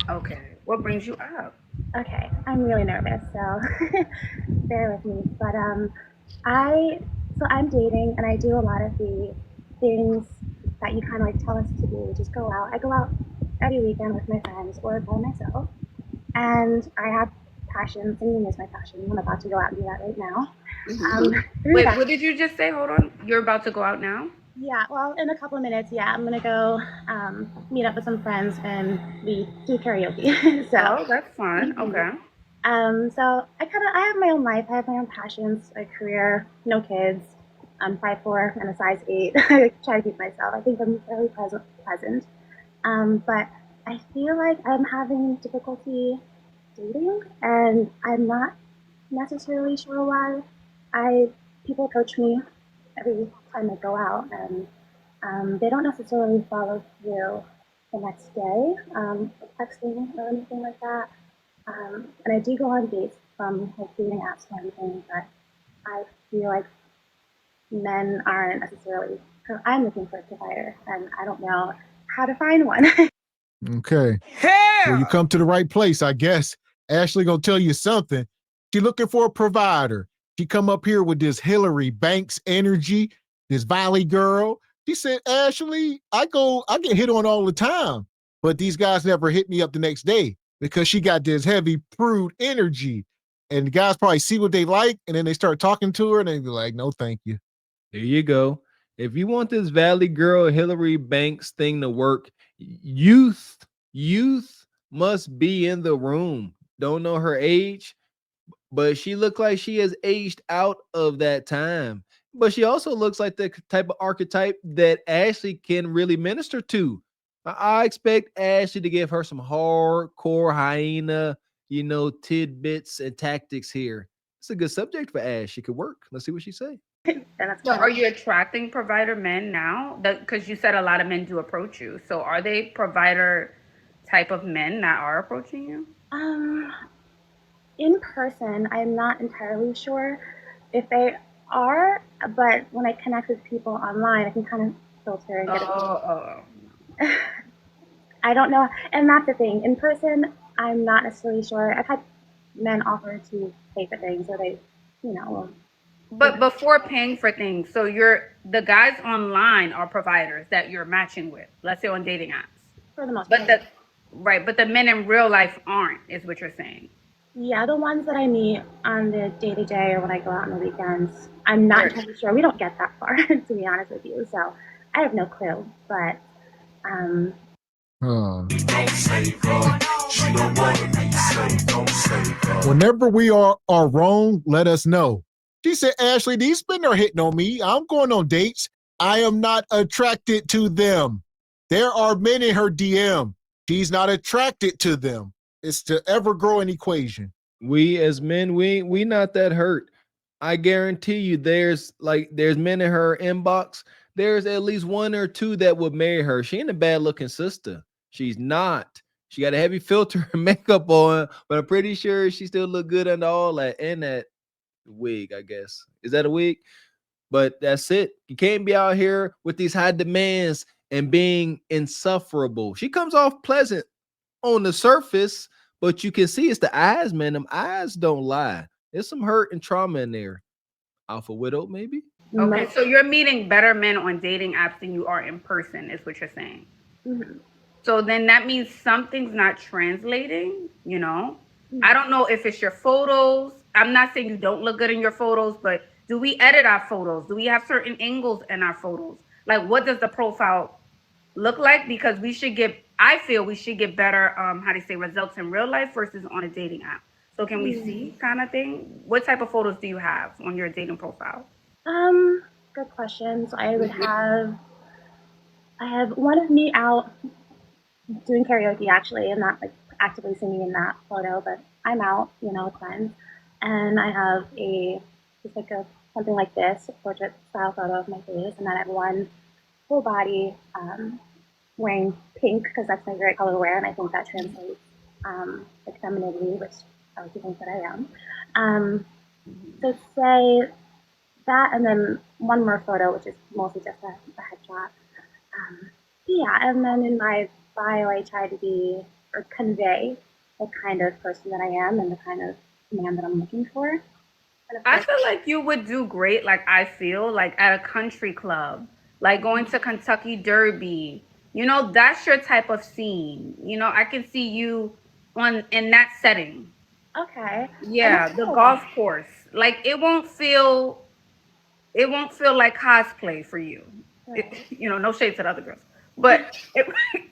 Okay. What brings you up? Okay, I'm really nervous, so bear with me. But I I'm dating, and I do a lot of the things that you kind of like tell us to do. Just go out. I go out every weekend with my friends or by myself, and I have passion. Singing is my passion. I'm about to go out and do that right now. Through Wait, that, what did you just say? Hold on. You're about to go out now? yeah. Well, in a couple of minutes, yeah, I'm gonna go meet up with some friends and we do karaoke. So. Oh, that's fun. Mhm. Okay. So I have my own life. I have my own passions, a career, no kids. I'm 5'4" and a size 8. I try to keep myself. I think I'm fairly present. But I feel like I'm having difficulty dating, and I'm not necessarily sure why. I People approach me every time I go out, and they don't necessarily follow through the next day with texting or anything like that. And I do go on dates from like dating apps and everything, but I feel like men aren't necessarily. I'm looking for a provider, and I don't know how to find one. Okay. Well, you come to the right place, I guess. Ashley gonna tell you something. She looking for a provider. She come up here with this Hilery Banks energy, this Valley girl. She said, Ashley, I get hit on all the time, but these guys never hit me up the next day because she got this heavy prude energy. And the guys probably see what they like, and then they start talking to her, and they be like, "No, thank you." There you go. If you want this Valley Girl Hillary Banks thing to work, youth must be in the room. Don't know her age, but she looked like she has aged out of that time. But she also looks like the type of archetype that Ashley can really minister to. I expect Ashley to give her some hardcore hyena, tidbits and tactics here. It's a good subject for Ash. She could work. Let's see what she say. And that's So kind of. are you attracting provider men now? Because you said a lot of men do approach you. So are they provider type of men that are approaching you? Um, in person, I'm not entirely sure if they are, but when I connect with people online, I can kind of filter and get a. Oh. I don't know, and that's the thing. In person, I'm not necessarily sure. I've had men offer to pay for things, or they, will give But before paying for things, so you're the guys online are providers that you're matching with. Let's say on dating apps. for the most But part. the right, but the men in real life aren't, is what you're saying. Yeah, the ones that I meet on the day to day or when I go out on the weekends, I'm not Right. entirely sure. We don't get that far, to be honest with you. So I have no clue. But um, Oh. Whenever we are wrong, let us know. She said, Ashley, these men are hitting on me. I'm going on dates. I am not attracted to them. There are men in her DM. She's not attracted to them. It's the ever growing equation. We as men, we not that hurt. I guarantee you there's men in her inbox. There's at least one or two that would marry her. She ain't a bad looking sister. She's not. She got a heavy filter and makeup on, but I'm pretty sure she still look good under all that and that wig, I guess. Is that a wig? But that's it. You can't be out here with these high demands and being insufferable. She comes off pleasant on the surface, but you can see it's the eyes, man. Them eyes don't lie. There's some hurt and trauma in there. Alpha Widow, maybe? Okay, most, so you're meeting better men on dating apps than you are in person, is what you're saying. mhm, So then that means something's not translating. I mhm. don't know if it's your photos. I'm not saying you don't look good in your photos, but do we edit our photos? Do we have certain angles in our photos? Like, what does the profile look like? Because I feel we should get better, how do you say, results in real life versus on a dating app. So can we see kind of thing? What type of photos do you have on your dating profile? um, good questions. I have one of me out doing karaoke actually, and not like actively singing in that photo, but I'm out, with friends, and I have a just like a something like this, a portrait style photo of my face, and then I have one full body wearing pink because that's my favorite color to wear, and I think that translates like femininity, which I like to think that I am. Um, so say that, and then one more photo, which is mostly just a headshot. Yeah, and then in my bio, I try to be. or convey the kind of person that I am and the kind of man that I'm looking for. I feel like you would do great, like I feel like at a country club, like going to Kentucky Derby. You know, that's your type of scene. You know, I can see you on in that setting. Okay. Yeah, the golf course. Like it won't feel like cosplay for you. Right. No shade to the other girls, but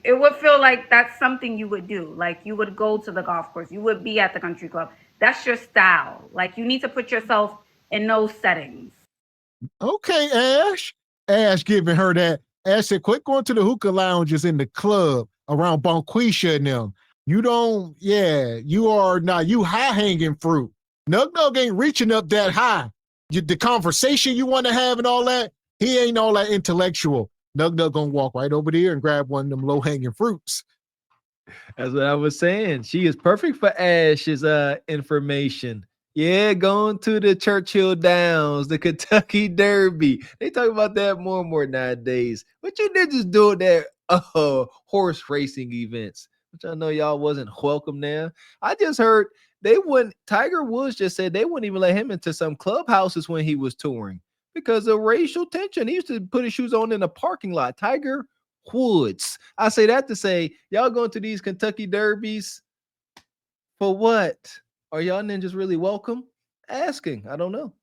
it would feel like that's something you would do. Like you would go to the golf course, you would be at the country club. That's your style. Like you need to put yourself in those settings. Okay, Ash. Ash giving her that. Ash said, quit going to the hookah lounges in the club around Bonquisha and them. You are not, you high hanging fruit. Nug Nug ain't reaching up that high. The conversation you want to have and all that, he ain't all that intellectual. Nug Nug gonna walk right over there and grab one of them low hanging fruits. That's what I was saying. She is perfect for Ash's information. Yeah, going to the Churchill Downs, the Kentucky Derby. They talk about that more and more nowadays. What you did just do that horse racing events, which I know y'all wasn't welcome there. I just heard they wouldn't. Tiger Woods just said they wouldn't even let him into some clubhouses when he was touring because of racial tension. He used to put his shoes on in the parking lot. Tiger Woods. I say that to say y'all going to these Kentucky Derbies for what? Are y'all ninjas really welcome? Asking. I don't know.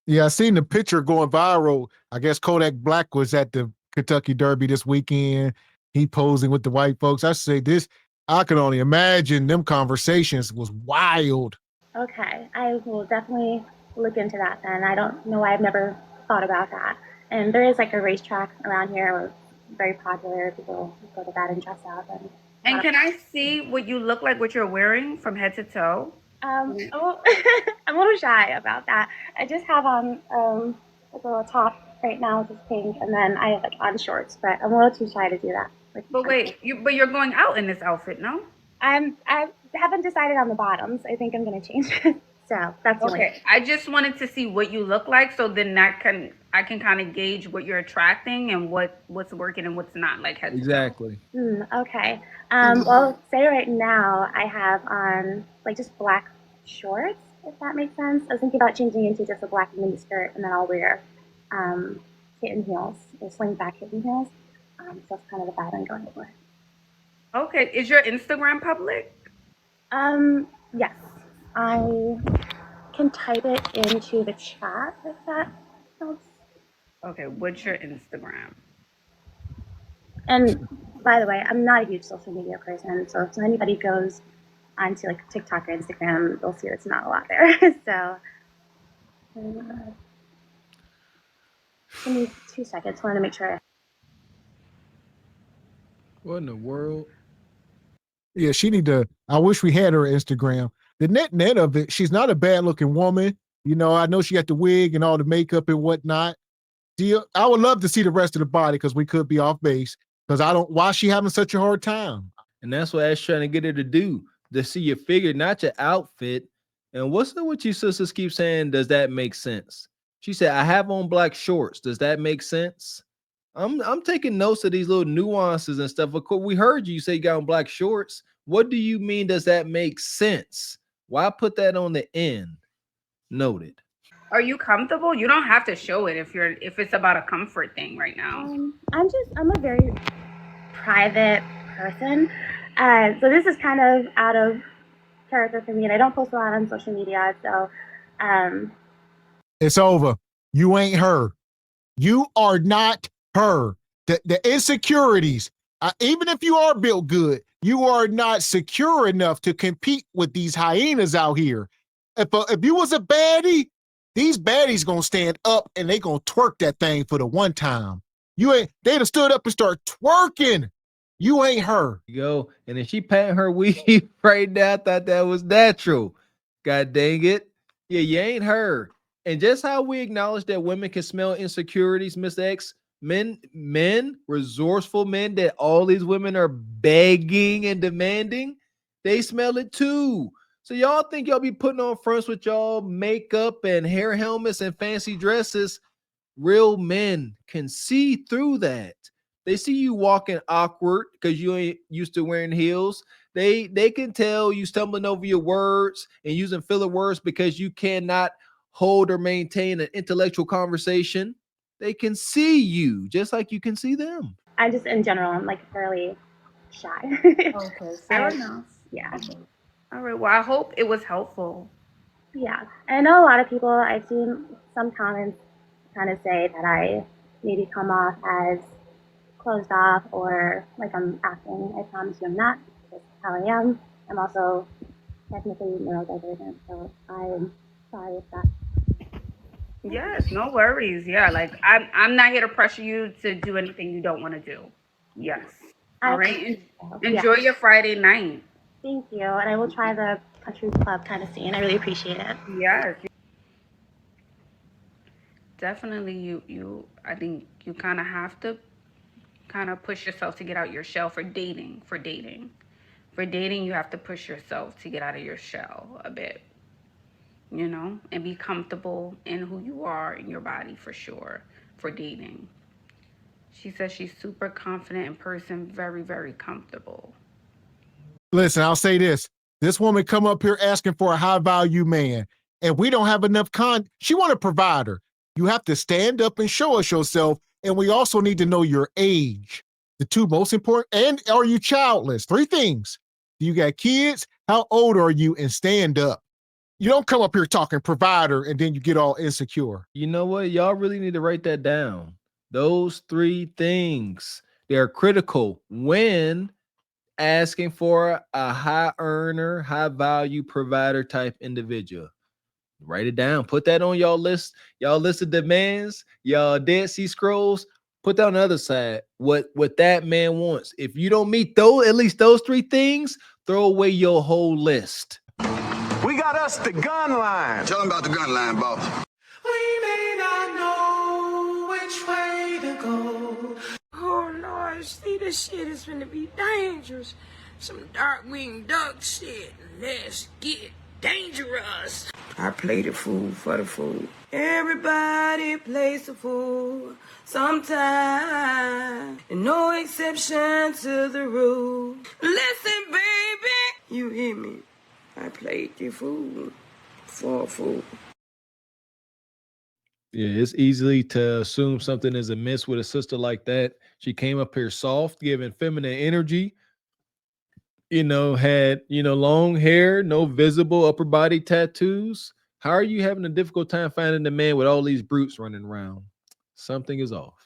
Yeah, I seen the picture going viral. I guess Kodak Black was at the Kentucky Derby this weekend. He posing with the white folks. I say this, I can only imagine them conversations was wild. Okay, I will definitely look into that then. I don't know why I've never thought about that. And there is like a racetrack around here where it's very popular. People go to that and dress up. And can I see what you look like, what you're wearing from head to toe? I'm a little shy about that. I just have on like a little top right now, which is pink, and then I have like on shorts, but I'm a little too shy to do that. But wait, you're going out in this outfit, no? I haven't decided on the bottoms. I think I'm gonna change it. So that's okay. I just wanted to see what you look like, so then I can kind of gauge what you're attracting and what's working and what's not. Like exactly. Okay. Well, say right now I have on like just black shorts, if that makes sense. I was thinking about changing into just a black mini skirt, and then I'll wear kitten heels, or sling back kitten heels. So that's kind of the vibe I'm going for. Okay. Is your Instagram public? Yes. I can type it into the chat if that helps. Okay, what's your Instagram? And by the way, I'm not a huge social media person, so if anybody goes onto like TikTok or Instagram, they'll see it's not a lot there. So give me 2 seconds. Wanted to make sure. What in the world? Yeah, I wish we had her Instagram. The net of it, she's not a bad looking woman. You know, I know she got the wig and all the makeup and whatnot. I would love to see the rest of the body because we could be off base. Because why is she having such a hard time? And that's what I was trying to get her to do, to see your figure, not your outfit. And what's up with you sisters keep saying, does that make sense? She said, I have on black shorts. Does that make sense? I'm taking notes of these little nuances and stuff. Of course, we heard you say you got on black shorts. What do you mean? Does that make sense? Why put that on the end? Noted. Are you comfortable? You don't have to show it if it's about a comfort thing right now. I'm a very private person. So this is kind of out of character for me, and I don't post a lot on social media. So it's over. You ain't her. You are not her. The insecurities, even if you are built good, you are not secure enough to compete with these hyenas out here. If you was a baddie, these baddies gonna stand up and they gonna twerk that thing for the one time. They'd have stood up and start twerking. You ain't her. You go, and then she patting her weave right now. I thought that was natural. God dang it. Yeah, you ain't her. And just how we acknowledge that women can smell insecurities, Miss X, men, resourceful men that all these women are begging and demanding, they smell it too. So y'all think y'all be putting on fronts with y'all makeup and hair helmets and fancy dresses. Real men can see through that. They see you walking awkward because you ain't used to wearing heels. They can tell you stumbling over your words and using filler words because you cannot hold or maintain an intellectual conversation. They can see you just like you can see them. I just, in general, I'm like fairly shy. Okay, fair enough. Yeah. All right. Well, I hope it was helpful. Yeah. And I know a lot of people, I've seen some comments kind of say that I maybe come off as closed off or like I'm acting. I promise you I'm not. Just how I am. I'm also technically neurodivergent, so I'm sorry if that. Yes, no worries. Yeah, like I'm not here to pressure you to do anything you don't want to do. Yes. All right. Enjoy your Friday night. Thank you, and I will try the country club kind of scene. I really appreciate it. Yes. Definitely you I think you kind of have to kind of push yourself to get out your shell for dating, for dating. For dating, you have to push yourself to get out of your shell a bit, you know, and be comfortable in who you are in your body for sure for dating. She says she's super confident in person, very, very comfortable. Listen, I'll say this. This woman come up here asking for a high value man, and we don't have enough she want a provider. You have to stand up and show us yourself, and we also need to know your age. The two most important, and are you childless? 3 things. Do you got kids? How old are you? And stand up. You don't come up here talking provider and then you get all insecure. You know what? Y'all really need to write that down. Those 3 things, they're critical when asking for a high earner, high value provider type individual. Write it down. Put that on y'all list. Y'all list of demands, y'all Dead Sea Scrolls. Put that on the other side. What that man wants. If you don't meet at least those 3 things, throw away your whole list. We got us the gun line. Tell them about the gun line, boss. We may not know which way to go. Oh Lord, see, this shit is gonna be dangerous. Some dark-winged duck shit. Let's get dangerous. I play the fool for the fool. Everybody plays the fool sometime, and no exception to the rule. Listen, baby, you hear me? I played the fool for a fool. Yeah, it's easy to assume something is amiss with a sister like that. She came up here soft, giving feminine energy. Had long hair, no visible upper body tattoos. How are you having a difficult time finding a man with all these brutes running around? Something is off.